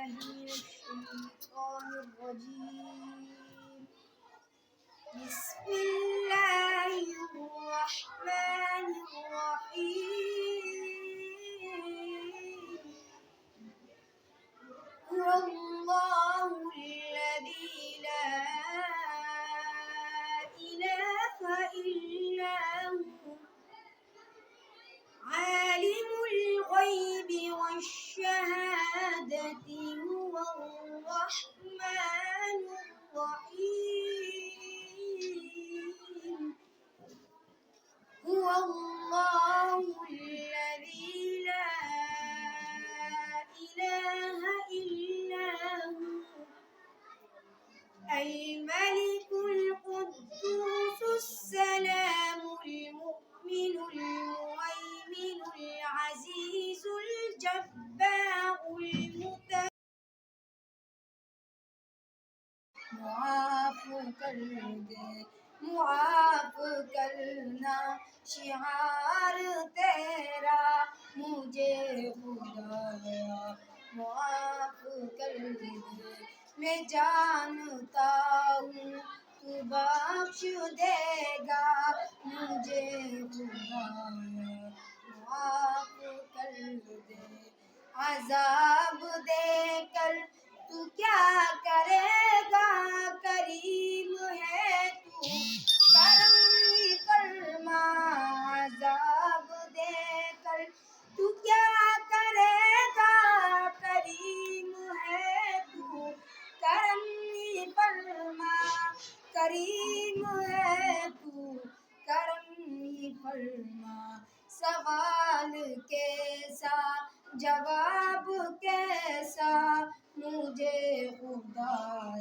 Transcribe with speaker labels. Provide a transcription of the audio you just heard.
Speaker 1: من الشيطان الرجيم. بسم الله الرحمن الرحيم. هو الله الذي لا إله إلا هو عالم الغيب والشهادة هو الرحمن الرحيم. هو الله الذي لا إله إلا هو الملك القدوس السلام المؤمن المهيمن العزيز الجبار معاف کرنا شعار تیرا مجھے خدایا معاف کر دے. میں جانتا ہوں تو بخش دے گا مجھے خدایا معاف کر دے. عذاب دے کر تو کیا کرے گا کریم ہے تو کرم ہی فرما. عذاب دے کر تو کیا کرے گا کریم ہے تو کرم ہی فرما. کریم ہے تو کرم ہی فرما. سوال کیسا جواب کیسا مجھے خدا